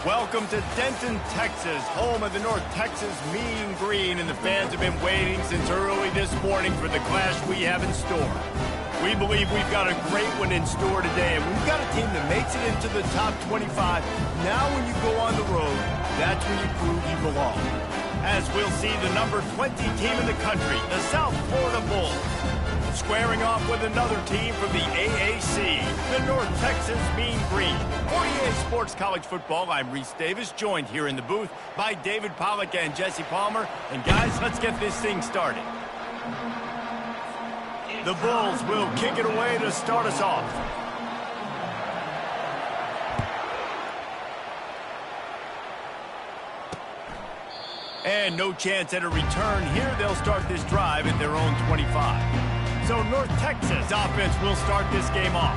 Welcome to Denton, Texas, home of the North Texas Mean Green, and the fans have been waiting since early this morning for the clash we have in store. We believe we've got a great one in store today, and we've got a team that makes it into the top 25. Now when you go on the road, that's when you prove you belong. As we'll see the number 20 team in the country, the South Florida Bulls, squaring off with another team from the AAC, the North Texas Mean Green. For EA Sports College Football, I'm Reese Davis, joined here in the booth by David Pollack and Jesse Palmer. And guys, let's get this thing started. The Bulls will kick it away to start us off. And no chance at a return here. They'll start this drive at their own 25. So North Texas offense will start this game off.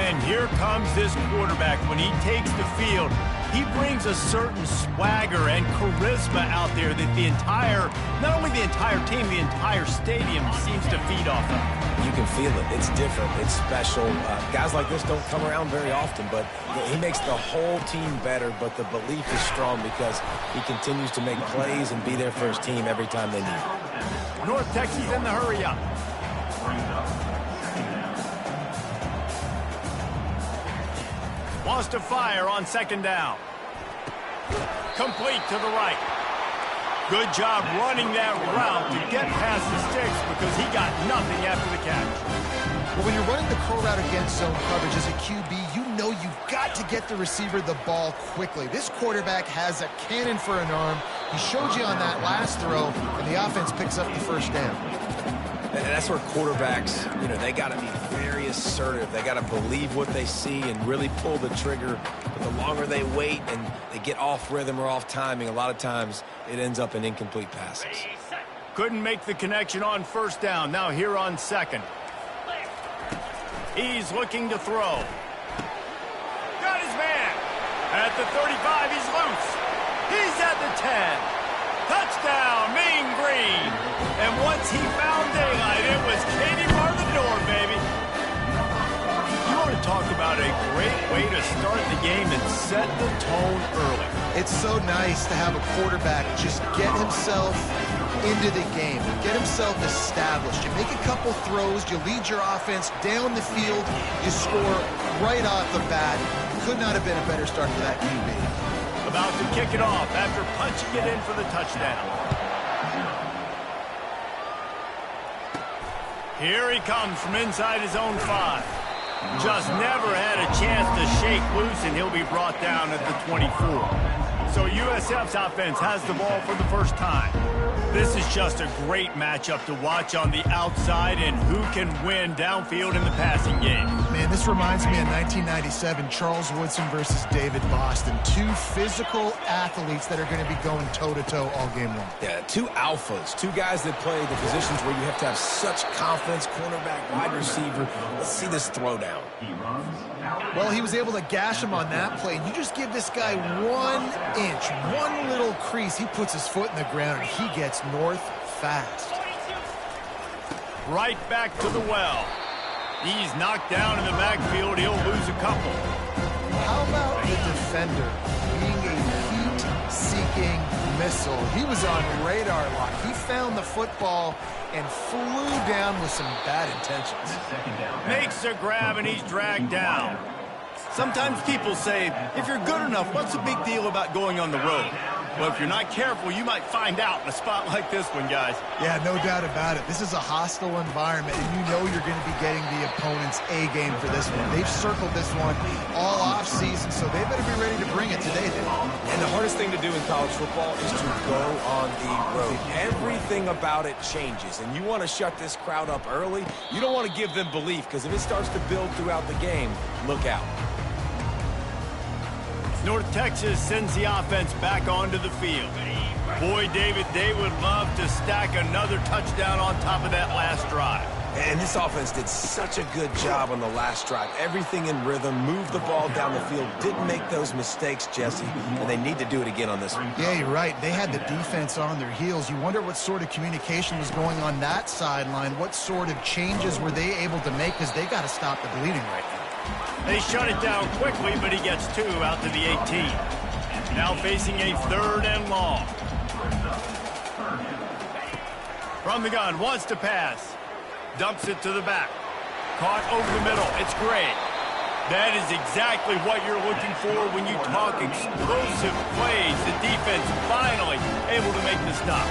And here comes this quarterback. When he takes the field, he brings a certain swagger and charisma out there that the entire, not only the entire team, the entire stadium seems to feed off of. You can feel it. It's different. It's special. Guys like this don't come around very often, but he makes the whole team better, but the belief is strong because he continues to make plays and be there for his team every time they need it. North Texas in the hurry up. Wants to fire on second down. Complete to the right. Good job running that route to get past the sticks because he got nothing after the catch. Well, when you're running the curl route against zone coverage as a QB, you know you've got to get the receiver the ball quickly. This quarterback has a cannon for an arm. He showed you on that last throw, and the offense picks up the first down. And that's where quarterbacks, they got to be very assertive. They got to believe what they see and really pull the trigger. But the longer they wait and they get off rhythm or off timing, a lot of times it ends up in incomplete passes. Couldn't make the connection on first down. Now here on second. He's looking to throw. Got his man. At the 35, he's loose. He's at the 10. Touchdown, Mean Green. And once he found daylight, it was Katie bar the door, baby. You want to talk about a great way to start the game and set the tone early. It's so nice to have a quarterback just get himself into the game, get himself established. You make a couple throws, you lead your offense down the field, you score right off the bat. Could not have been a better start for that QB. About to kick it off after punching it in for the touchdown. Here he comes from inside his own 5. Just never had a chance to shake loose, and he'll be brought down at the 24. So USF's offense has the ball for the first time. This is just a great matchup to watch on the outside and who can win downfield in the passing game. Man, this reminds me of 1997, Charles Woodson versus David Boston. Two physical athletes that are going to be going toe-to-toe all game long. Yeah, two alphas, two guys that play the positions where you have to have such confidence, cornerback, wide receiver. Let's see this throwdown. Well, he was able to gash him on that play. You just give this guy 1 inch, one little crease. He puts his foot in the ground, and he gets north fast. Right back to the well. He's knocked down in the backfield. He'll lose a couple. How about the defender being a heat-seeking missile? He was on radar lock. He found the football and flew down with some bad intentions. Makes a grab, and he's dragged down. Sometimes people say, if you're good enough, what's the big deal about going on the road? Well, if you're not careful, you might find out in a spot like this one, guys. Yeah, no doubt about it. This is a hostile environment, and you know you're going to be getting the opponent's A game for this one. They've circled this one all offseason, so they better be ready to bring it today. And the hardest thing to do in college football is to go on the road. Everything about it changes, and you want to shut this crowd up early. You don't want to give them belief, because if it starts to build throughout the game, look out. North Texas sends the offense back onto the field. Boy, David, they would love to stack another touchdown on top of that last drive. And this offense did such a good job on the last drive. Everything in rhythm, moved the ball down the field, didn't make those mistakes, Jesse, and they need to do it again on this one. Yeah, you're right. They had the defense on their heels. You wonder what sort of communication was going on that sideline. What sort of changes were they able to make, because they got to stop the bleeding right now. They shut it down quickly, but he gets 2 out to the 18. Now facing a 3rd and long. From the gun, wants to pass. Dumps it to the back. Caught over the middle. It's great. That is exactly what you're looking for when you talk explosive plays. The defense finally able to make the stop.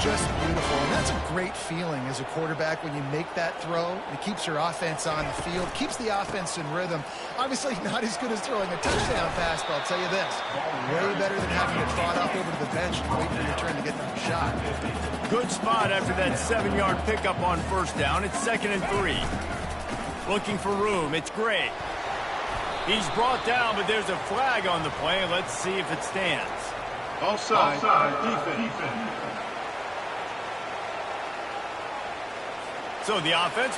Just beautiful, and that's a great feeling as a quarterback when you make that throw. It keeps your offense on the field, keeps the offense in rhythm. Obviously not as good as throwing a touchdown pass, but I'll tell you this, way better than having it fought off over to the bench and wait for your turn to get that shot. Good spot after that 7-yard pickup on 1st down. It's 2nd and 3. Looking for room. It's great. He's brought down, but there's a flag on the play. Let's see if it stands. Offside. Defense. So the offense.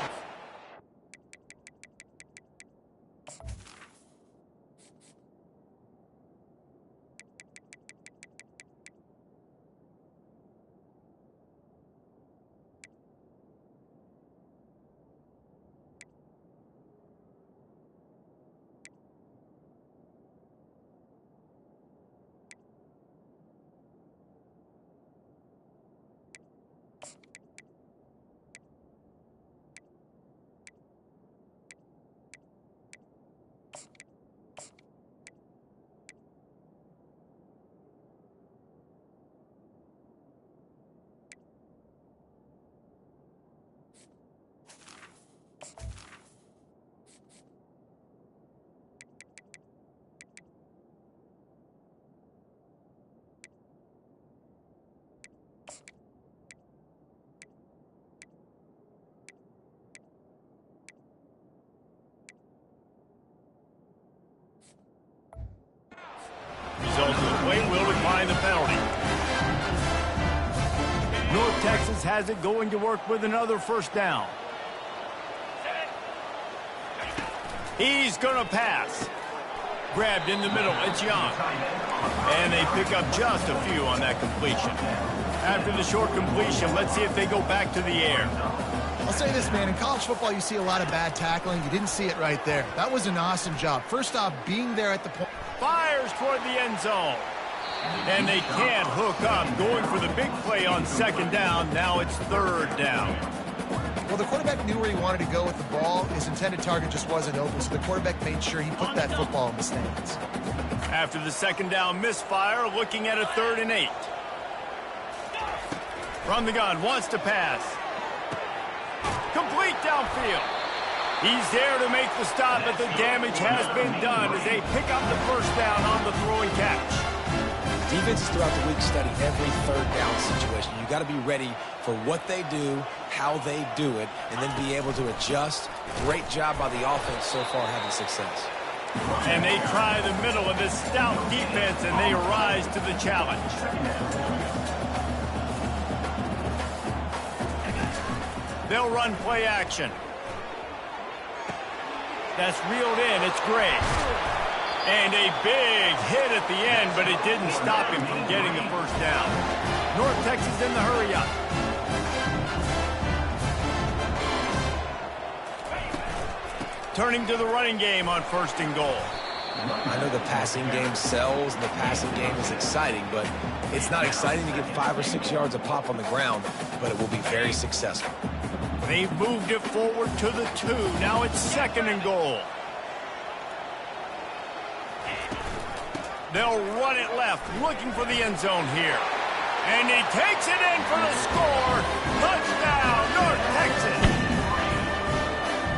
Result of the play will decline the penalty. North Texas has it going to work with another 1st down. He's going to pass. Grabbed in the middle. It's Young. And they pick up just a few on that completion. After the short completion, let's see if they go back to the air. I'll say this, man, in college football you see a lot of bad tackling. You didn't see it right there. That was an awesome job. First off, being there at the point. Fires toward the end zone. And they can't hook up. Going for the big play on 2nd down. Now it's 3rd down. Well, the quarterback knew where he wanted to go with the ball. His intended target just wasn't open, so the quarterback made sure he put that football in the stands. After the 2nd down misfire, looking at a 3rd and 8. From the gun, wants to pass. Complete downfield. He's there to make the stop, but the damage has been done as they pick up the 1st down on the throwing catch. Defenses throughout the week study every 3rd down situation. You got to be ready for what they do, how they do it, and then be able to adjust. Great job by the offense so far having success. And they try the middle of this stout defense, and they rise to the challenge. They'll run play action. That's reeled in. It's great. And a big hit at the end, but it didn't stop him from getting the 1st down. North Texas in the hurry-up. Turning to the running game on 1st and goal. I know the passing game sells and the passing game is exciting, but it's not exciting to get 5 or 6 yards a pop on the ground, but it will be very successful. They've moved it forward to the 2. Now it's 2nd and goal. They'll run it left, looking for the end zone here. And he takes it in for the score. Touchdown, North Texas.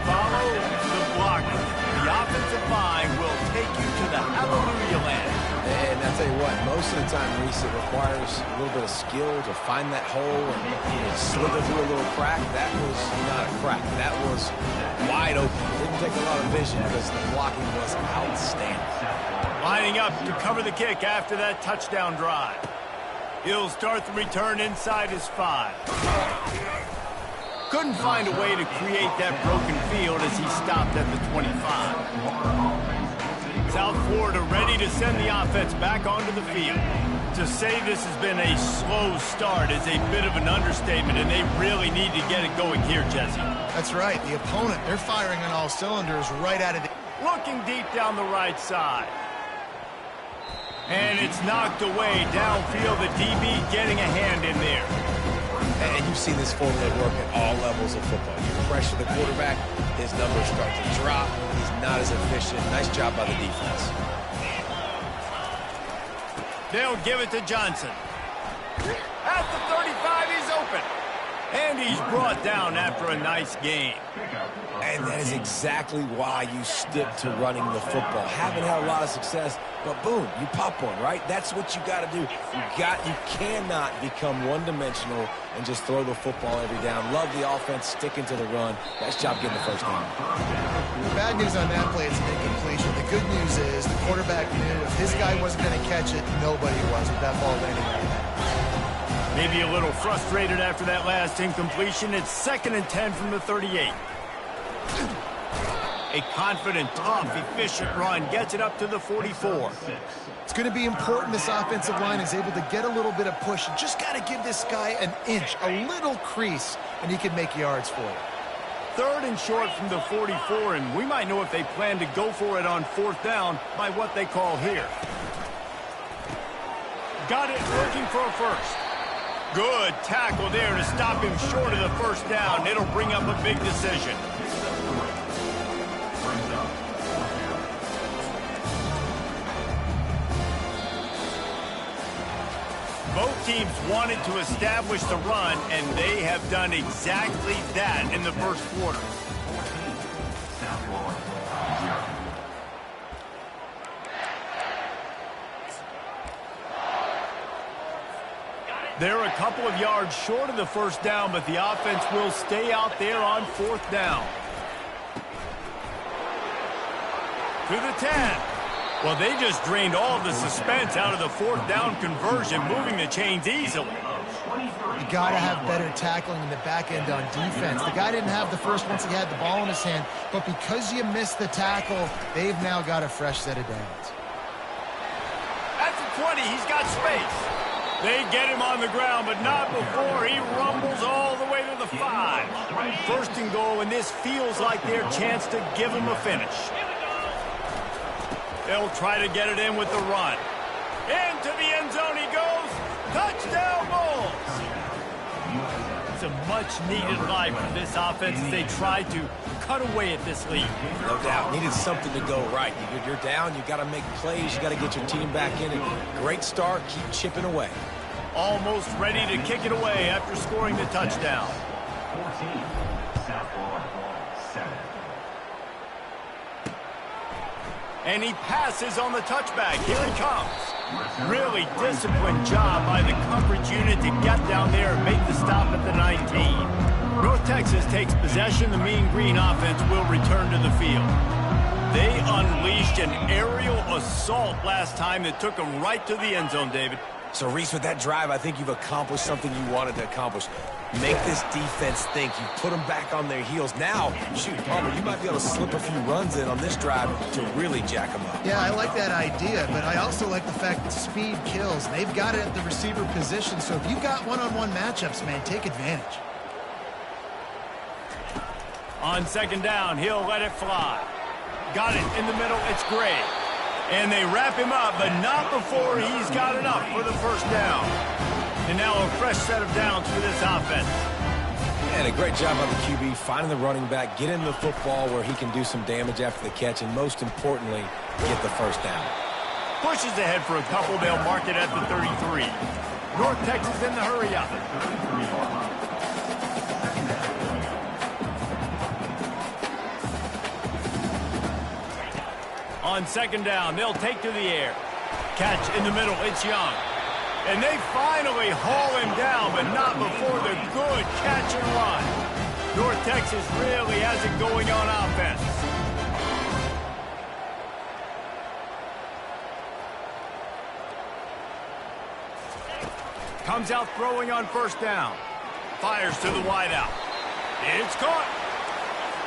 Follow the blocker. The offensive line will take you to the hallelujah land. And I'll tell you what, most of the time, Reese, it requires a little bit of skill to find that hole and slither through a little crack. That was not a crack. That was wide open. It didn't take a lot of vision because the blocking was outstanding. Lining up to cover the kick after that touchdown drive. He'll start the return inside his 5. Couldn't find a way to create that broken field as he stopped at the 25. South Florida ready to send the offense back onto the field. To say this has been a slow start is a bit of an understatement, and they really need to get it going here, Jesse. That's right. The opponent, they're firing on all cylinders right out of the... Looking deep down the right side. And it's knocked away downfield. The DB getting a hand in there. And you've seen this formula work at all levels of football. You pressure the quarterback, his numbers start to drop. He's not as efficient. Nice job by the defense. They'll give it to Johnson. At the 35, he's open. And he's brought down after a nice gain. And that is exactly why you stick to running the football. Haven't had a lot of success, but boom, you pop one, right? That's what you got to do. You cannot become one-dimensional and just throw the football every down. Love the offense, sticking to the run. Nice job getting the first down. The bad news on that play, it's an incompletion. The good news is the quarterback knew if his guy wasn't going to catch it, nobody was with that ball landing right there. Maybe a little frustrated after that last incompletion. It's 2nd and 10 from the 38. A confident, tough, efficient run gets it up to the 44. It's going to be important this offensive line is able to get a little bit of push. You just got to give this guy an inch, a little crease, and he can make yards for it. 3rd and short from the 44, and we might know if they plan to go for it on 4th down by what they call here. Got it, looking for a first. Good tackle there to stop him short of the first down. It'll bring up a big decision. Both teams wanted to establish the run, and they have done exactly that in the first quarter. They're a couple of yards short of the first down, but the offense will stay out there on 4th down. To the 10. Well, they just drained all of the suspense out of the 4th down conversion, moving the chains easily. You got to have better tackling in the back end on defense. The guy didn't have the first once he had the ball in his hand, but because you missed the tackle, they've now got a fresh set of downs. At the 20, he's got space. They get him on the ground, but not before he rumbles all the way to the 5. 1st and goal, and this feels like their chance to give him a finish. They'll try to get it in with the run. Into the end zone he goes. Touchdown Bulls! It's a much-needed life for this offense as they try to cut away at this lead. No doubt. Needed something to go right. You're down. You got to make plays. You got to get your team back in it. Great start. Keep chipping away. Almost ready to kick it away after scoring the touchdown. 14, Southpaw, 7. And he passes on the touchback. Here he comes. Really disciplined job by the coverage unit to get down there and make the stop at the 19. North Texas takes possession. The Mean Green offense will return to the field. They unleashed an aerial assault last time that took them right to the end zone, David. So, Reese, with that drive, I think you've accomplished something you wanted to accomplish. Make this defense think. You put them back on their heels. Now, shoot, Palmer, you might be able to slip a few runs in on this drive to really jack them up. Yeah, I like that idea, but I also like the fact that speed kills. They've got it at the receiver position, so if you've got one-on-one matchups, man, take advantage. On 2nd down, he'll let it fly. Got it in the middle. It's Gray. And they wrap him up, but not before he's got enough for the first down. And now a fresh set of downs for this offense. And a great job by the QB finding the running back, get him the football where he can do some damage after the catch, and most importantly, get the first down. Pushes ahead for a couple. They'll mark it at the 33. North Texas in the hurry up. On 2nd down, they'll take to the air. Catch in the middle, it's Young. And they finally haul him down, but not before the good catch and run. North Texas really has it going on offense. Comes out throwing on 1st down. Fires to the wideout. It's caught.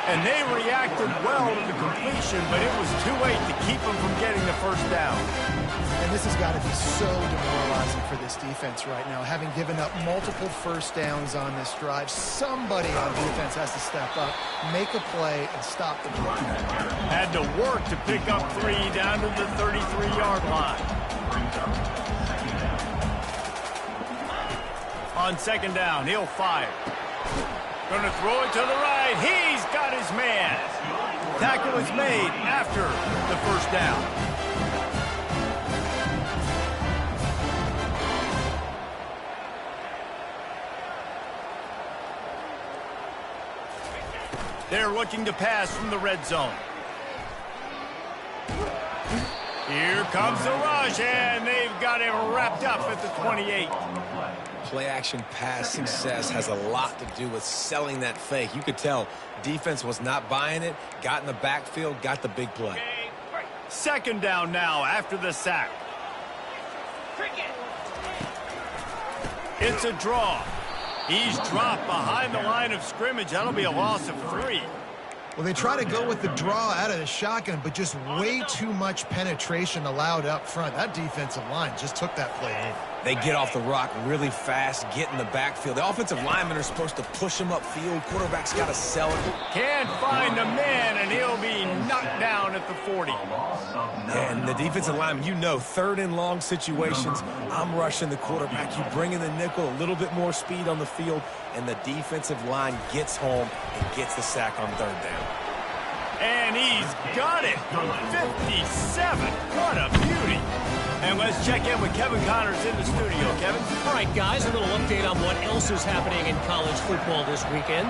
And they reacted well to the completion, but it was too late to keep them from getting the first down. And this has got to be so demoralizing for this defense right now. Having given up multiple first downs on this drive, somebody on defense has to step up, make a play, and stop the drive. Had to work to pick up 3 down to the 33-yard line. On second down, he'll fire. Going to throw it to the right. He's got his man. Tackle is made after the first down. They're looking to pass from the red zone. Here comes the rush, and they've got him wrapped up at the 28. Play-action pass success has a lot to do with selling that fake. You could tell defense was not buying it, got in the backfield, got the big play. Second down now after the sack. It's a draw. He's dropped behind the line of scrimmage. That'll be a loss of 3. Well, they try to go with the draw out of the shotgun, but just way too much penetration allowed up front. That defensive line just took that play in. They get off the rock really fast, get in the backfield. The offensive linemen are supposed to push him upfield. Quarterback's got to sell it. Can't find a man, and he'll be knocked down at the 40. And the defensive lineman, you know, third and long situations, I'm rushing the quarterback. You bring in the nickel, a little bit more speed on the field, and the defensive line gets home and gets the sack on third down. And he's got it. 57. What a beauty. And let's check in with Kevin Connors in the studio. Kevin? All right, guys, a little update on what else is happening in college football this weekend.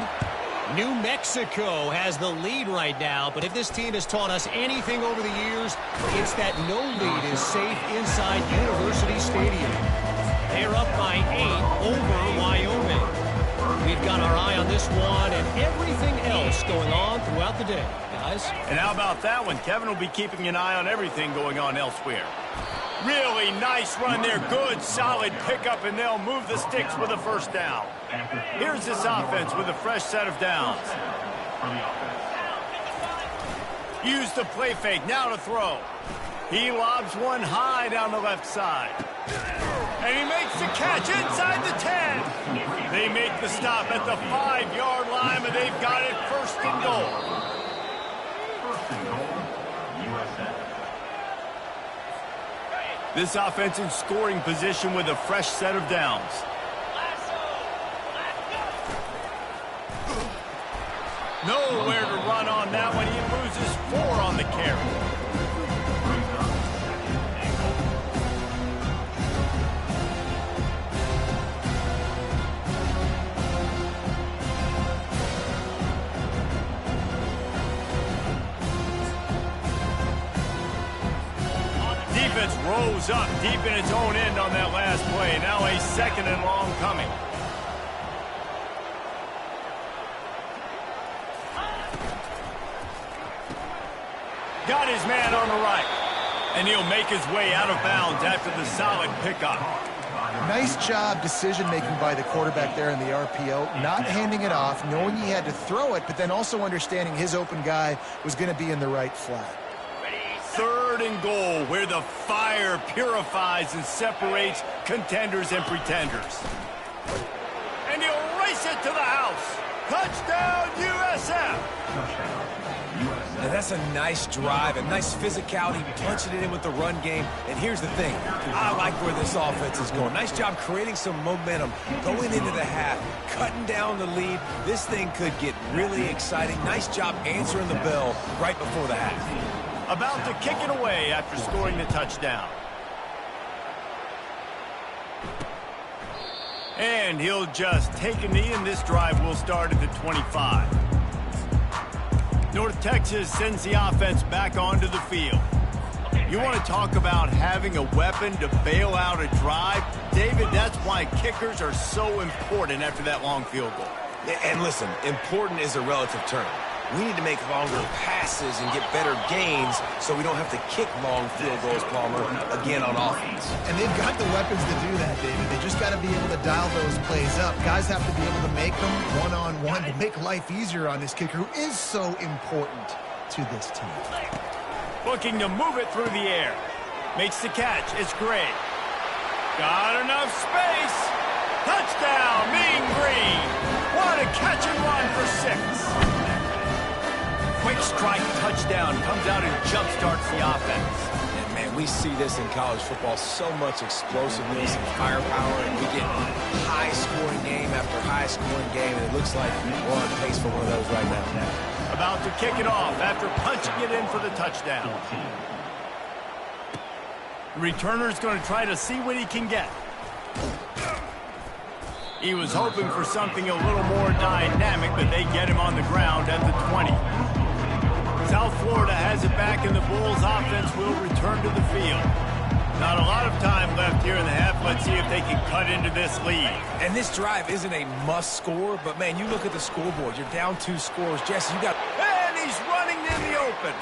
New Mexico has the lead right now, but if this team has taught us anything over the years, it's that no lead is safe inside University Stadium. They're up by 8 over Wyoming. We've got our eye on this one and everything else going on throughout the day, guys. And how about that one? Kevin will be keeping an eye on everything going on elsewhere. Really nice run there. Good, solid pickup, and they'll move the sticks with a first down. Here's this offense with a fresh set of downs. Use the play fake. Now to throw. He lobs one high down the left side. And he makes the catch inside the 10. They make the stop at the 5-yard line, but they've got it first and goal. First and goal, USF. This offense in scoring position with a fresh set of downs. Nowhere to run on that one. He loses 4 on the carry. Defense rose up deep in its own end on that last play. Now a second and long coming. Got his man on the right. And he'll make his way out of bounds after the solid pickup. Nice job decision-making by the quarterback there in the RPO, not handing it off, knowing he had to throw it, but then also understanding his open guy was going to be in the right flat. Third and goal, where the fire purifies and separates contenders and pretenders. And he'll race it to the house. Touchdown, USF! And that's a nice drive, a nice physicality, punching it in with the run game. And here's the thing, I like where this offense is going. Nice job creating some momentum, going into the half, cutting down the lead. This thing could get really exciting. Nice job answering the bell right before the half. About to kick it away after scoring the touchdown. And he'll just take a knee, and this drive will start at the 25. North Texas sends the offense back onto the field. You want to talk about having a weapon to bail out a drive? David, that's why kickers are so important after that long field goal. And listen, important is a relative term. We need to make longer passes and get better gains so we don't have to kick long field goals, Palmer, again on offense. And they've got the weapons to do that, David. They just got to be able to dial those plays up. Guys have to be able to make them one-on-one to make life easier on this kicker, who is so important to this team. Looking to move it through the air. Makes the catch. It's Gray. Got enough space. Touchdown, Mean Green. What a catch and run for 6. Quick strike touchdown, comes out and jump starts the offense. And man, we see this in college football, so much explosiveness and firepower, and we get high-scoring game after high-scoring game, and it looks like we're on pace for one of those right now. About to kick it off after punching it in for the touchdown. The returner's going to try to see what he can get. He was hoping for something a little more dynamic, but they get him on the ground at the 20. South Florida has it back, and the Bulls offense will return to the field. Not a lot of time left here in the half. Let's see if they can cut into this lead. And this drive isn't a must score, but, man, you look at the scoreboard. You're down 2 scores. Jesse, you got... And he's running in the open.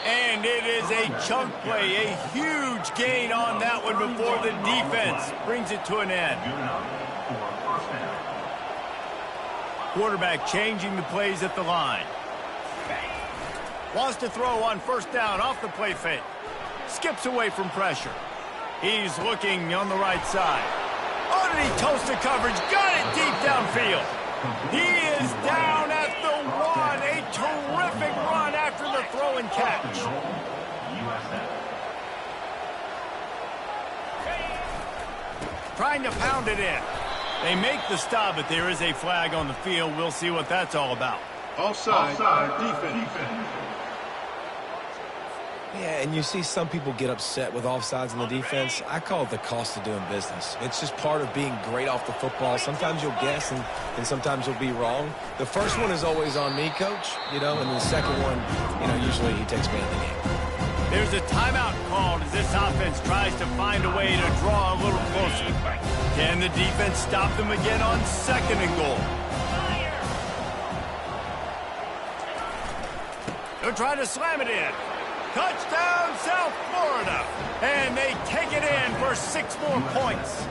And it is a chunk play, a huge gain on that one before the defense brings it to an end. Quarterback changing the plays at the line. Wants to throw on first down off the play fake. Skips away from pressure. He's looking on the right side. Oh, did he toast the coverage? Got it deep downfield. He is down at the 1. A terrific run after the throw and catch. Trying to pound it in. They make the stop, but there is a flag on the field. We'll see what that's all about. Offside defense. Yeah, and you see some people get upset with offsides in the defense. I call it the cost of doing business. It's just part of being great off the football. Sometimes you'll guess, and sometimes you'll be wrong. The first one is always on me, Coach, and then the second one, usually he takes me in the game. There's a timeout called as this offense tries to find a way to draw a little closer. Can the defense stop them again on 2nd and goal? They'll try to slam it in. Touchdown, South Florida. And they take it in for 6 more points.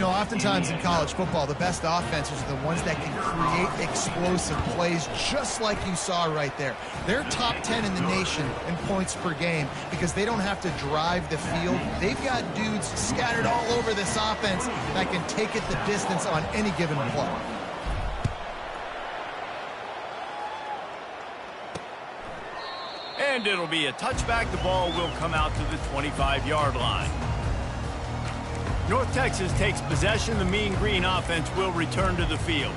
Oftentimes in college football, the best offenses are the ones that can create explosive plays, just like you saw right there. They're top 10 in the nation in points per game because they don't have to drive the field. They've got dudes scattered all over this offense that can take it the distance on any given play. And it'll be a touchback. The ball will come out to the 25-yard line. North Texas takes possession. The Mean Green offense will return to the field.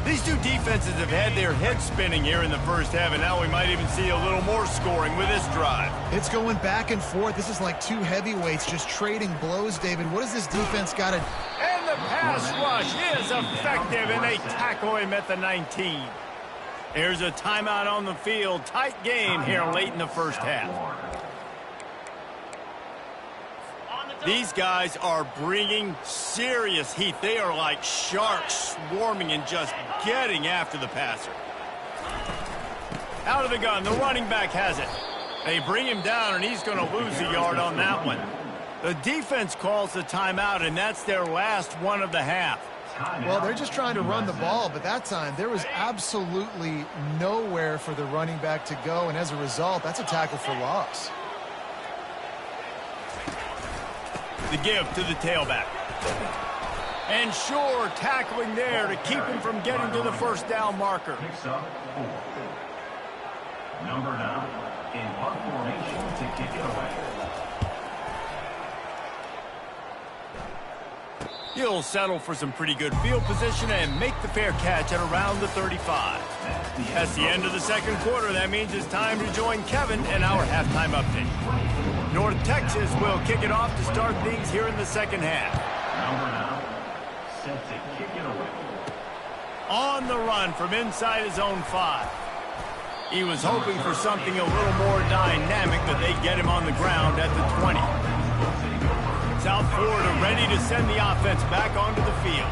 These two defenses have had their heads spinning here in the first half, and now we might even see a little more scoring with this drive. It's going back and forth. This is like 2 heavyweights just trading blows, David. What does this defense got to... And the pass rush is effective, and they tackle him at the 19. There's a timeout on the field. Tight game here late in the first half. These guys are bringing serious heat. They are like sharks swarming and just getting after the passer. Out of the gun, the running back has it. They bring him down, and he's going to lose a yard on that one. The defense calls the timeout, and that's their last one of the half. Well, they're just trying to run the ball, but that time there was absolutely nowhere for the running back to go, and as a result, that's a tackle for loss. The give to the tailback. And Shore tackling there to keep him from getting to the first down marker. Picks up 4. Number 9 in punt formation to kick it away. He'll settle for some pretty good field position and make the fair catch at around the 35. That's the end of the second quarter. That means it's time to join Kevin in our halftime update. North Texas will kick it off to start things here in the second half. Number 9 set to kick it away. On the run from inside his own 5. He was hoping for something a little more dynamic, but they get him on the ground at the 20. South Florida ready to send the offense back onto the field.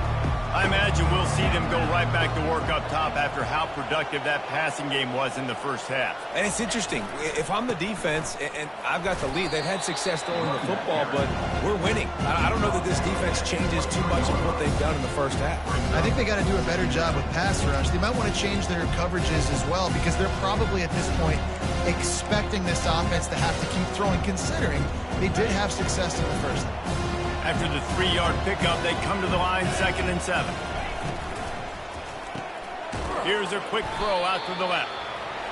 I imagine we'll see them go right back to work up top after how productive that passing game was in the first half. And it's interesting. If I'm the defense and I've got the lead, they've had success throwing the football, but we're winning. I don't know that this defense changes too much of what they've done in the first half. I think they got to do a better job with pass rush. They might want to change their coverages as well because they're probably at this point expecting this offense to have to keep throwing, considering they did have success in the first half. After the 3-yard pickup, they come to the line 2nd and 7. Here's a quick throw out to the left.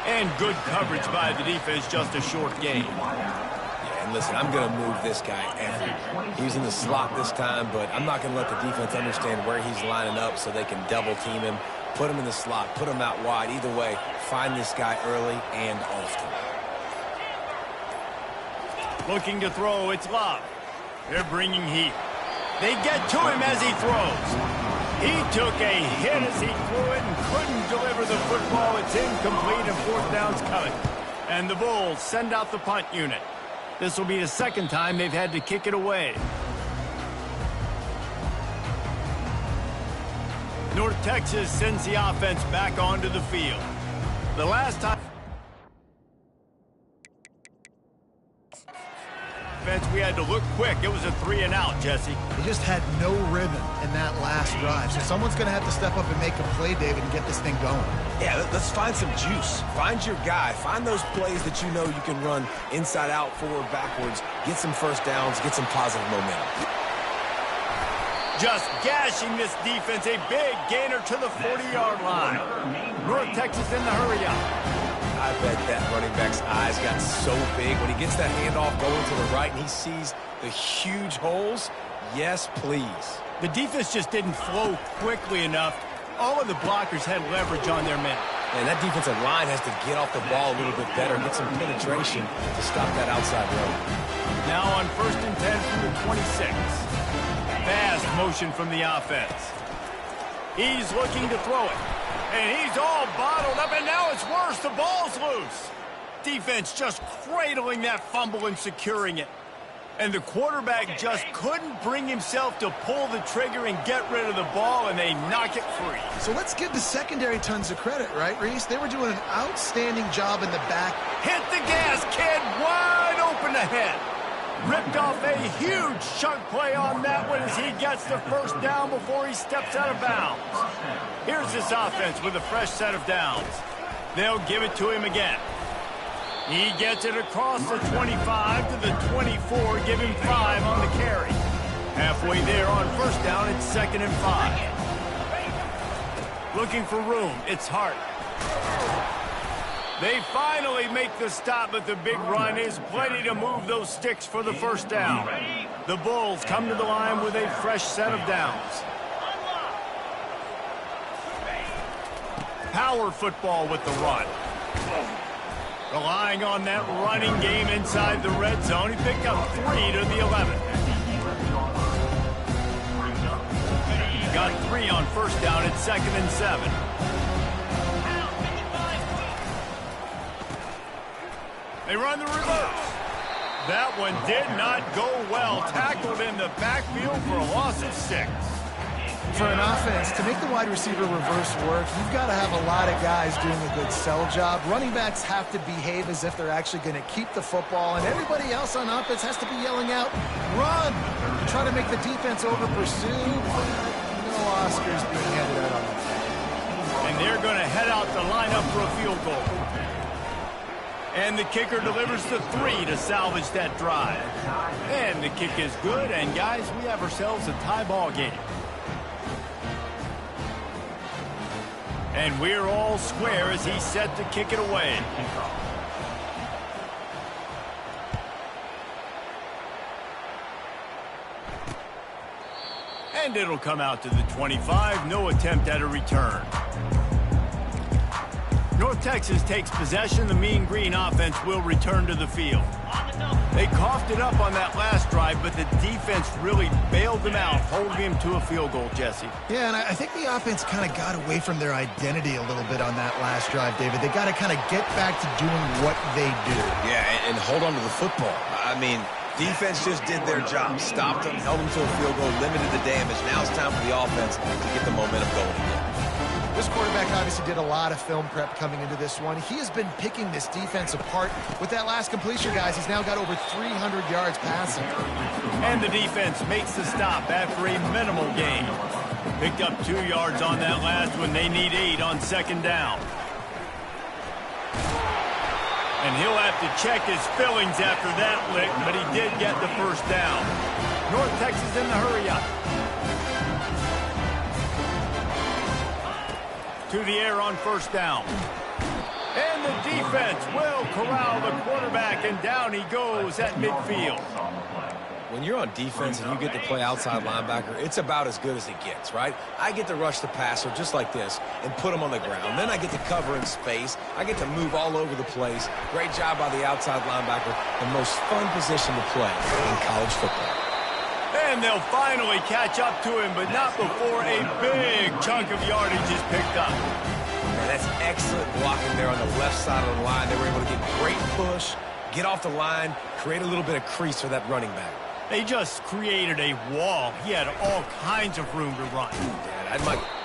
And good coverage by the defense, just a short gain. And listen, I'm going to move this guy every. He's in the slot this time, but I'm not going to let the defense understand where he's lining up so they can double team him, put him in the slot, put him out wide. Either way, find this guy early and often. Looking to throw, it's Love. They're bringing heat. They get to him as he throws. He took a hit as he threw it and couldn't deliver the football. It's incomplete and fourth down's coming. And the Bulls send out the punt unit. This will be the second time they've had to kick it away. North Texas sends the offense back onto the field. The last time we had to look quick. It was a 3-and-out, Jesse. They just had no rhythm in that last drive. So someone's going to have to step up and make a play, David, and get this thing going. Yeah, let's find some juice. Find your guy. Find those plays that you know you can run inside out, forward, backwards. Get some first downs. Get some positive momentum. Just gashing this defense. A big gainer to the 40-yard line. North Texas in the hurry up. I bet that running back's eyes got so big when he gets that handoff going to the right and he sees the huge holes. Yes, please. The defense just didn't flow quickly enough. All of the blockers had leverage on their men. And that defensive line has to get off the ball a little bit better, get some penetration to stop that outside run. Now on 1st and 10 from the 26. Fast motion from the offense. He's looking to throw it. And he's all bottled up, and now it's worse. The ball's loose. Defense just cradling that fumble and securing it. And the quarterback just couldn't bring himself to pull the trigger and get rid of the ball, and they knock it free. So let's give the secondary tons of credit, right, Reese? They were doing an outstanding job in the back. Hit the gas, kid. Wide open ahead. Ripped off a huge chunk play on that one as he gets the first down before he steps out of bounds. Here's this offense with a fresh set of downs. They'll give it to him again. He gets it across the 25 to the 24, give him 5 on the carry. Halfway there on first down, it's 2nd and 5. Looking for room, it's Hart. They finally make the stop, but the big run is plenty to move those sticks for the first down. The Bulls come to the line with a fresh set of downs. Power football with the run. Relying on that running game inside the red zone. He picked up 3 to the 11. Got 3 on first down at 2nd and 7. They run the reverse. That one did not go well. Tackled in the backfield for a loss of 6. For an offense, to make the wide receiver reverse work, you've got to have a lot of guys doing a good sell job. Running backs have to behave as if they're actually going to keep the football, and everybody else on offense has to be yelling out, run! Try to make the defense over-pursue. No Oscars being handed out on that. And they're going to head out to line up for a field goal. And the kicker delivers the 3 to salvage that drive. And the kick is good, and guys, we have ourselves a tie ball game. And we're all square as he's set to kick it away. And it'll come out to the 25. No attempt at a return. North Texas takes possession. The Mean Green offense will return to the field. They coughed it up on that last drive, but the defense really bailed them out, holding him to a field goal, Jesse. Yeah, and I think the offense kind of got away from their identity a little bit on that last drive, David. They got to kind of get back to doing what they do. Yeah, and hold on to the football. I mean, defense just did their job. Stopped them, held them to a field goal, limited the damage. Now it's time for the offense to get the momentum going again. This quarterback obviously did a lot of film prep coming into this one. He has been picking this defense apart. With that last completion, guys, he's now got over 300 yards passing. And the defense makes the stop after a minimal gain. Picked up 2 yards on that last one. They need 8 on second down. And he'll have to check his fillings after that lick, but he did get the first down. North Texas in the hurry-up. To the air on first down. And the defense will corral the quarterback, and down he goes at midfield. When you're on defense and you get to play outside linebacker, it's about as good as it gets, right? I get to rush the passer just like this and put him on the ground. Then I get to cover in space. I get to move all over the place. Great job by the outside linebacker. The most fun position to play in college football. And they'll finally catch up to him, but not before a big chunk of yardage is picked up. Man, that's excellent blocking there on the left side of the line. They were able to get great push, get off the line, create a little bit of crease for that running back. They just created a wall. He had all kinds of room to run.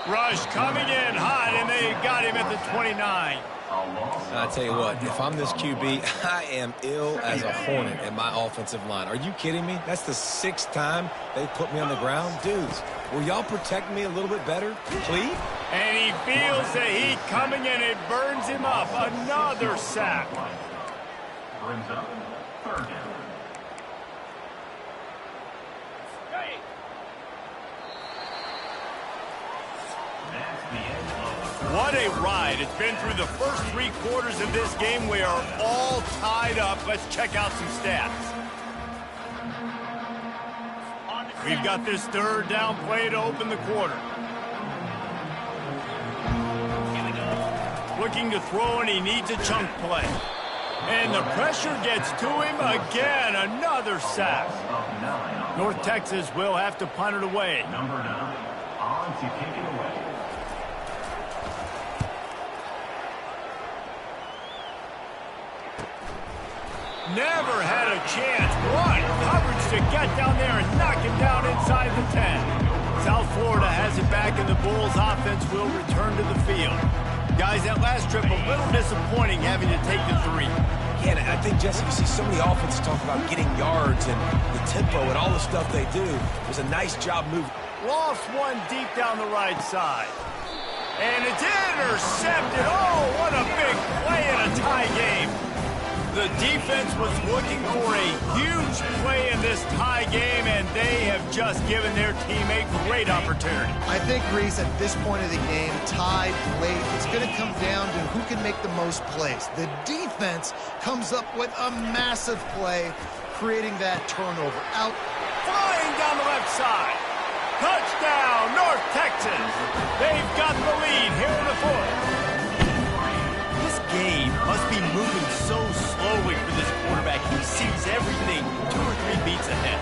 Rush coming in hot, and they got him at the 29. I'll tell you what, if I'm this QB, I am ill as a hornet in my offensive line. Are you kidding me? That's the 6th time they put me on the ground. Dudes, will y'all protect me a little bit better, please? And he feels the heat coming in. It burns him up. Another sack. Brings up 3rd down. What a ride. It's been through the first 3 quarters of this game. We are all tied up. Let's check out some stats. We've got this 3rd down play to open the quarter. Looking to throw, and he needs a chunk play. And the pressure gets to him again. Another sack. North Texas will have to punt it away. Number 9 on to kick it away. Never had a chance. What coverage to get down there and knock him down inside the 10. South Florida has it back, and the Bulls offense will return to the field. Guys, that last trip a little disappointing, having to take the 3. Yeah, and I think, Jesse, you see so many offenses talk about getting yards and the tempo and all the stuff they do. It was a nice job moving. Lost one deep down the right side. And it's intercepted. Oh, what a big play in a tie game. The defense was looking for a huge play in this tie game, and they have just given their team a great opportunity. I think, Reese, at this point of the game, tied late, it's going to come down to who can make the most plays. The defense comes up with a massive play, creating that turnover. Out. Flying down the left side. Touchdown, North Texas. They've got the lead here in the 4th. This game must be moving so slowly for this quarterback. He sees everything 2 or 3 beats ahead.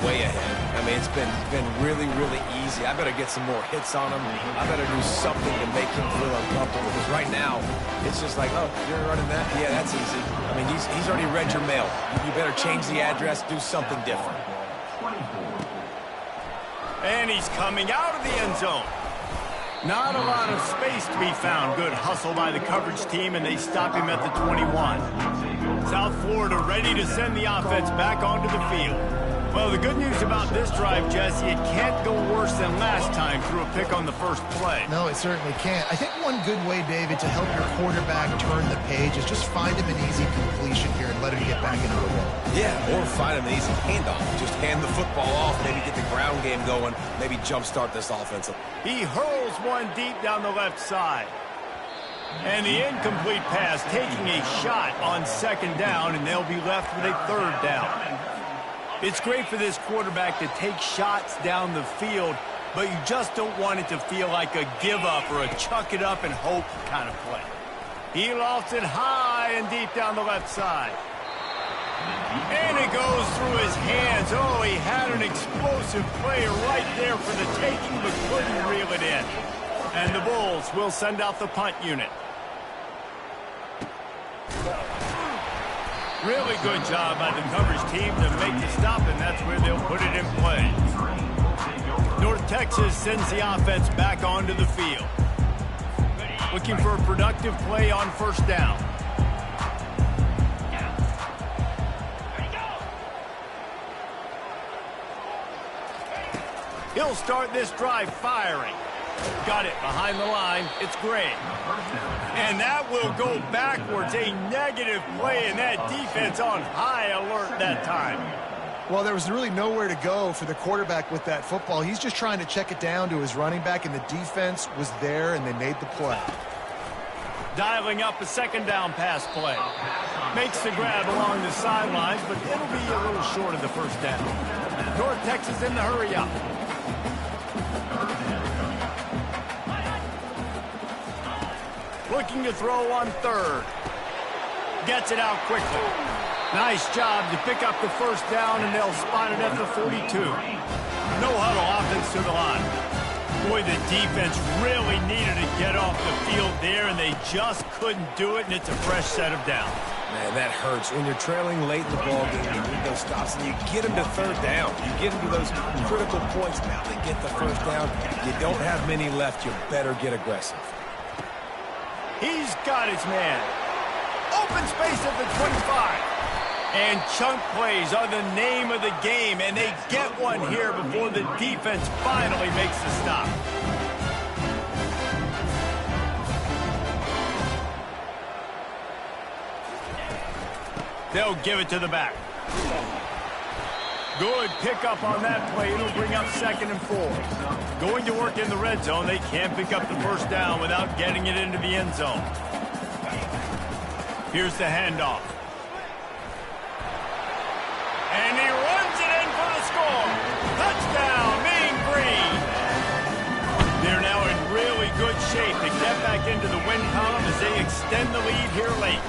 Way ahead. I mean, it's been really, really easy. I better get some more hits on him. I better do something to make him feel uncomfortable, because right now, it's just like, oh, you're running that? Yeah, that's easy. I mean, he's already read your mail. You better change the address, do something different. And he's coming out of the end zone. Not a lot of space to be found. Good hustle by the coverage team, and they stop him at the 21. South Florida ready to send the offense back onto the field. Well, the good news about this drive, Jesse, it can't go worse than last time through a pick on the first play. No, it certainly can't. I think one good way, David, to help your quarterback turn the page is just find him an easy completion here and let him get back into the role. Yeah, or find him an easy handoff. Just hand the football off, maybe get the ground game going, maybe jumpstart this offense. He hurls one deep down the left side. And the incomplete pass taking a shot on 2nd down, and they'll be left with a 3rd down. It's great for this quarterback to take shots down the field, but you just don't want it to feel like a give-up or a chuck-it-up-and-hope kind of play. He lofts it high and deep down the left side. And it goes through his hands. Oh, he had an explosive play right there for the taking, but couldn't reel it in. And the Bulls will send out the punt unit. Really good job by the coverage team to make the stop, and that's where they'll put it in play. North Texas sends the offense back onto the field. Looking for a productive play on 1st down. He'll start this drive firing. Got it behind the line. It's great. And that will go backwards. A negative play, and that defense on high alert that time. Well, there was really nowhere to go for the quarterback with that football. He's just trying to check it down to his running back, and the defense was there, and they made the play. Dialing up a second down pass play. Makes the grab along the sidelines, but it'll be a little short of the first down. North Texas in the hurry up. Looking to throw on third. Gets it out quickly. Nice job to pick up the first down, and they'll spot it at the 42. No huddle offense to the line. Boy, the defense really needed to get off the field there, and they just couldn't do it, and it's a fresh set of downs. Man, that hurts. When you're trailing late in the ball game, you need those stops, and you get them to third down. You get them to those critical points. Now they get the first down. You don't have many left. You better get aggressive. He's got his man. Open space at the 25. And chunk plays are the name of the game, and they get one here before the defense finally makes the stop. They'll give it to the back. Good pickup on that play. It'll bring up 2nd and 4. Going to work in the red zone. They can't pick up the first down without getting it into the end zone. Here's the handoff. And he runs it in for the score. Touchdown, Mean Green. They're now in really good shape to get back into the win column as they extend the lead here late.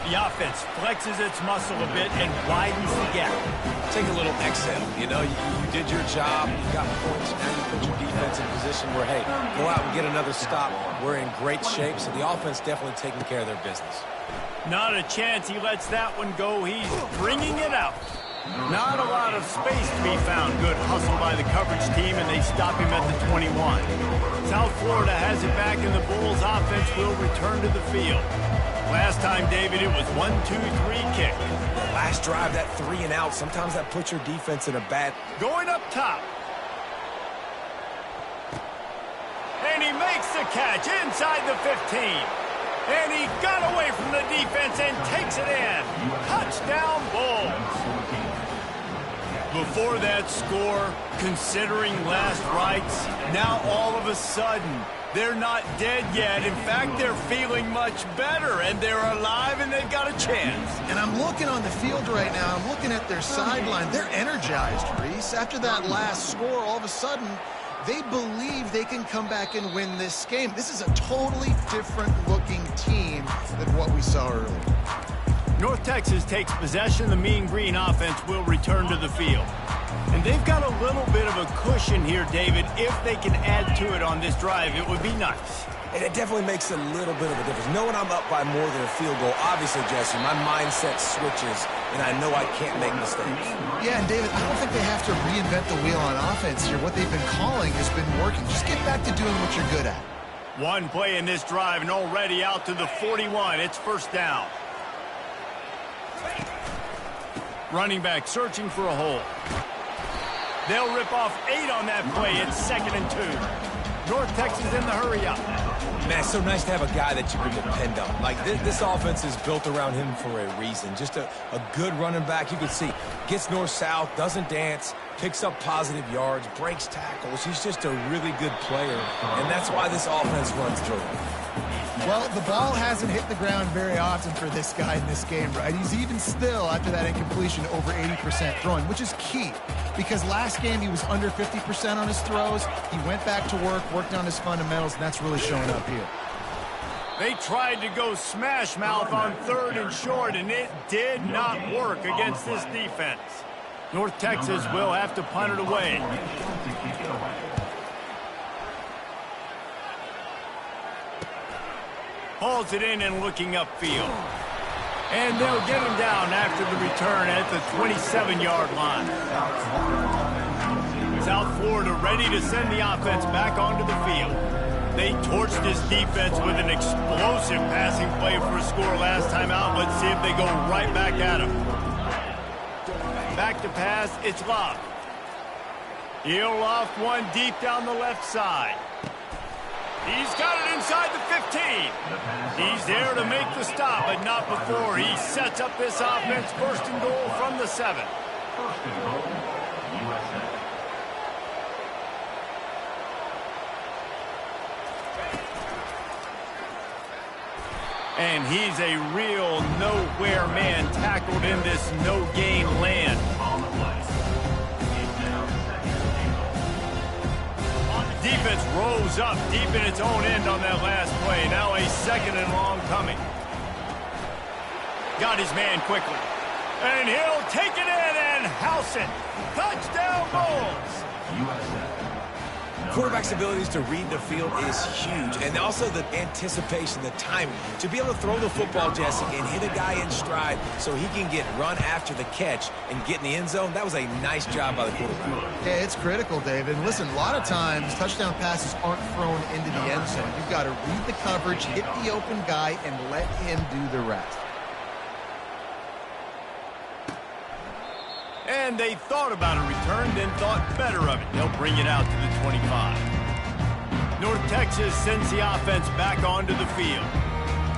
The offense flexes its muscle a bit and widens the gap. Take a little exhale. You know, you did your job. You got points. Now you put your defense in a position where, hey, go out and get another stop. We're in great shape, so the offense definitely taking care of their business. Not a chance he lets that one go. He's bringing it out. Not a lot of space to be found. Good hustle by the coverage team, and they stop him at the 21. South Florida has it back, and the Bulls offense will return to the field. Last time, David, it was 1-2-3 kick. Last drive, that 3 and out, sometimes that puts your defense in a bad... Going up top. And he makes the catch inside the 15. And he got away from the defense and takes it in. Touchdown, Bulls. Before that score, considering last rites, now all of a sudden, they're not dead yet. In fact, they're feeling much better, and they're alive, and they've got a chance. And I'm looking on the field right now. I'm looking at their sideline. They're energized, Reese. After that last score, all of a sudden, they believe they can come back and win this game. This is a totally different-looking team than what we saw earlier. North Texas takes possession. The Mean Green offense will return to the field. And they've got a little bit of a cushion here, David. If they can add to it on this drive, it would be nice. And it definitely makes a little bit of a difference. Knowing I'm up by more than a field goal, obviously, Jesse, my mindset switches, and I know I can't make mistakes. Yeah, and David, I don't think they have to reinvent the wheel on offense here. What they've been calling has been working. Just get back to doing what you're good at. One play in this drive, and already out to the 41. It's first down. Running back searching for a hole. They'll rip off 8 on that play. It's 2nd and 2. North Texas in the hurry up. Man, it's so nice to have a guy that you can depend on. Like, this offense is built around him for a reason. Just a good running back. You can see, gets north-south, doesn't dance, picks up positive yards, breaks tackles. He's just a really good player, and that's why this offense runs through him. Well, the ball hasn't hit the ground very often for this guy in this game, right? He's even still, after that incompletion, over 80% throwing, which is key. Because last game, he was under 50% on his throws. He went back to work, worked on his fundamentals, and that's really showing up here. They tried to go smash mouth on 3rd and short, and it did not work against this defense. North Texas will have to punt it away. Hauls it in and looking upfield. And they'll get him down after the return at the 27-yard line. South Florida ready to send the offense back onto the field. They torched this defense with an explosive passing play for a score last time out. Let's see if they go right back at him. Back to pass, it's Love. He'll loft one deep down the left side. He's got it inside the 15. He's there to make the stop, but not before he sets up this offense. 1st and goal from the 7. 1st and goal, USF. And he's a real nowhere man tackled in this no-gain land. On the play. Defense rose up deep in its own end on that last play. Now a second and long coming. Got his man quickly. And he'll take it in and house it. Touchdown Bulls. USF. Quarterback's abilities to read the field is huge, and also the anticipation, the timing. To be able to throw the football, Jesse, and hit a guy in stride so he can get run after the catch and get in the end zone, that was a nice job by the quarterback. Yeah, it's critical, David. Listen, a lot of times touchdown passes aren't thrown into the end zone. You've got to read the coverage, hit the open guy, and let him do the rest. And they thought about a return, then thought better of it. They'll bring it out to the 25. North Texas sends the offense back onto the field.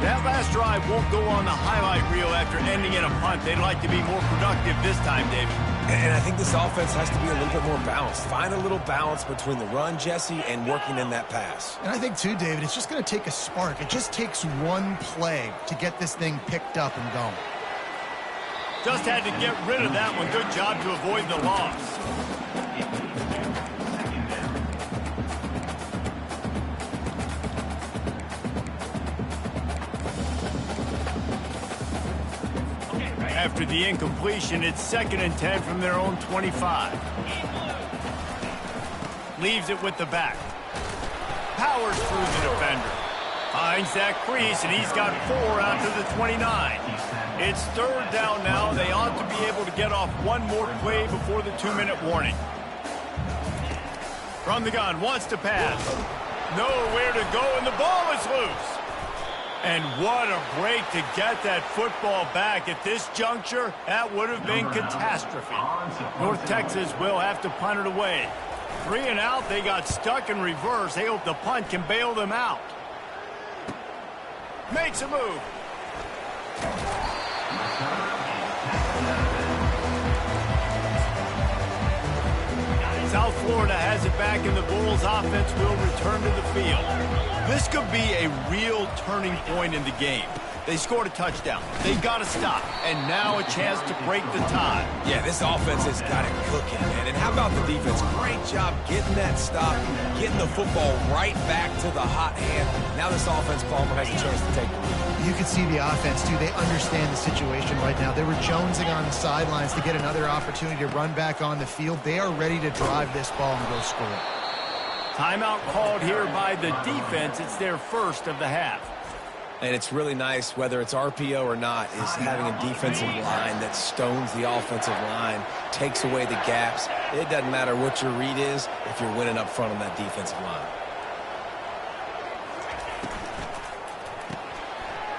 That last drive won't go on the highlight reel after ending in a punt. They'd like to be more productive this time, David. And I think this offense has to be a little bit more balanced. Find a little balance between the run, Jesse, and working in that pass. And I think, too, David, it's just going to take a spark. It just takes one play to get this thing picked up and going. Just had to get rid of that one. Good job to avoid the loss. After the incompletion, it's 2nd and 10 from their own 25. Leaves it with the back. Powers through the defender. Finds that crease, and he's got 4 out to the 29. It's 3rd down now. They ought to be able to get off one more play before the 2-minute warning. From the gun, wants to pass. Nowhere to go, and the ball is loose. And what a break to get that football back. At this juncture, that would have been catastrophe. North Texas will have to punt it away. 3 and out, they got stuck in reverse. They hope the punt can bail them out. Makes a move. South Florida has it back, and the Bulls offense will return to the field. This could be a real turning point in the game. They scored a touchdown. They got to stop. And now a chance to break the tie. Yeah, this offense has got it cooking, man. And how about the defense? Great job getting that stop, getting the football right back to the hot hand. Now this offense, Palmer, has a chance to take it. You can see the offense, too. They understand the situation right now. They were jonesing on the sidelines to get another opportunity to run back on the field. They are ready to drive this ball and go score. Timeout called here by the defense. It's their first of the half. And it's really nice, whether it's RPO or not, is having a defensive line that stones the offensive line, takes away the gaps. It doesn't matter what your read is if you're winning up front on that defensive line.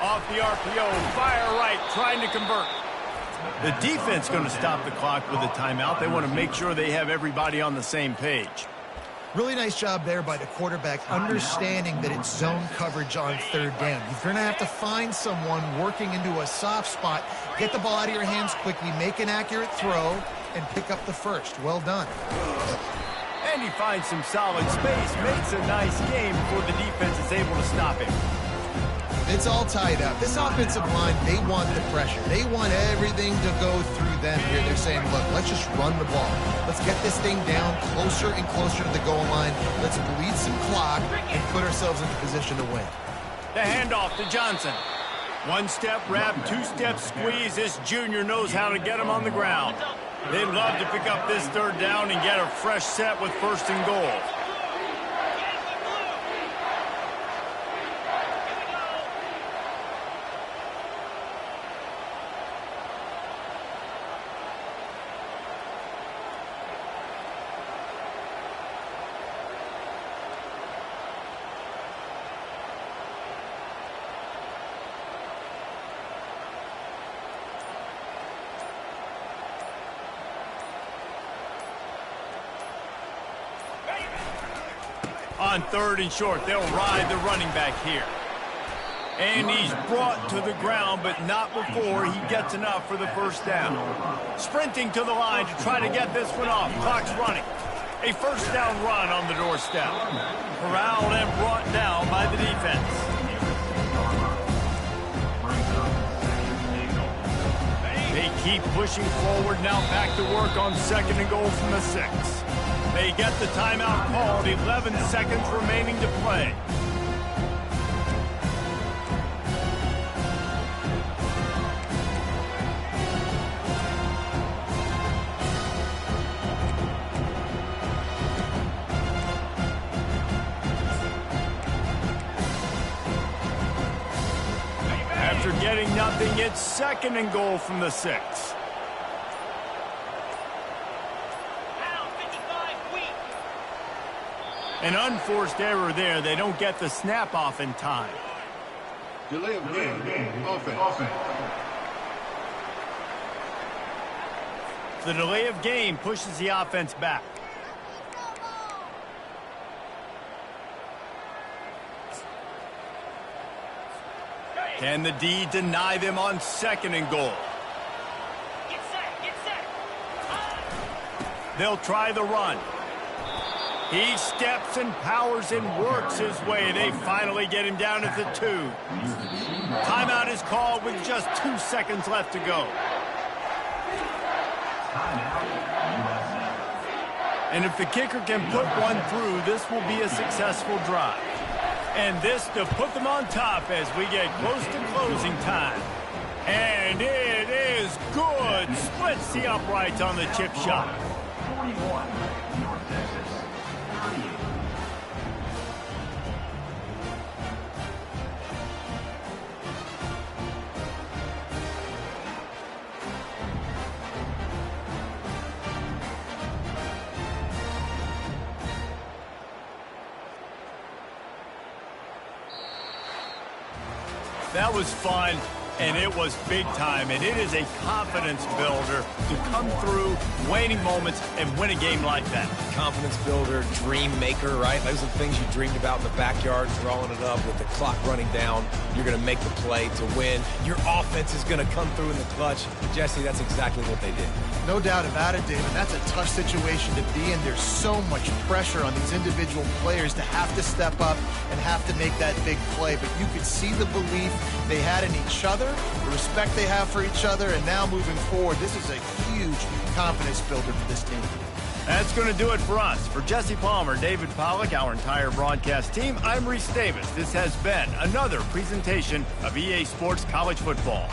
Off the RPO, fire right, trying to convert. The defense going to stop the clock with a timeout. They want to make sure they have everybody on the same page. Really nice job there by the quarterback, understanding that it's zone coverage on 3rd down. You're going to have to find someone working into a soft spot, get the ball out of your hands quickly, make an accurate throw, and pick up the first. Well done. And he finds some solid space, makes a nice game before the defense is able to stop him. It's all tied up. This offensive line, they want the pressure. They want everything to go through them here. They're saying, look, let's just run the ball. Let's get this thing down closer and closer to the goal line. Let's bleed some clock and put ourselves into position to win. The handoff to Johnson. 1-step wrap, 2-step squeeze. This junior knows how to get him on the ground. They'd love to pick up this 3rd down and get a fresh set with 1st and goal. On 3rd and short, they'll ride the running back here. And he's brought to the ground, but not before he gets enough for the 1st down. Sprinting to the line to try to get this one off. Clock's running. A 1st down run on the doorstep. Corralled and brought down by the defense. keep pushing forward, now back to work on 2nd and goal from the 6. They get the timeout called, 11 seconds remaining to play. After getting nothing, it's 2nd and goal from the 6. An unforced error there. They don't get the snap off in time. Delay of game. Offense. The delay of game pushes the offense back. Can the D deny them on 2nd and goal? Get set. They'll try the run. He steps and powers and works his way. They finally get him down at the 2. Timeout is called with just 2 seconds left to go. And if the kicker can put one through, this will be a successful drive. And this to put them on top as we get close to closing time. And it is good. Splits the uprights on the chip shot. 41, North Texas, 38. That was fun, and it was big time, and it is a confidence builder to come through waning moments and win a game like that. Confidence builder, dream maker, right? Those are the things you dreamed about in the backyard, drawing it up with the clock running down. You're going to make the play to win. Your offense is going to come through in the clutch. Jesse, that's exactly what they did. No doubt about it, David. That's a tough situation to be in. There's so much pressure on these individual players to have to step up and have to make that big play. But you could see the belief they had in each other, the respect they have for each other, and now moving forward, this is a huge confidence builder for this team. That's going to do it for us. For Jesse Palmer, David Pollack, our entire broadcast team, I'm Reese Davis. This has been another presentation of EA Sports College Football.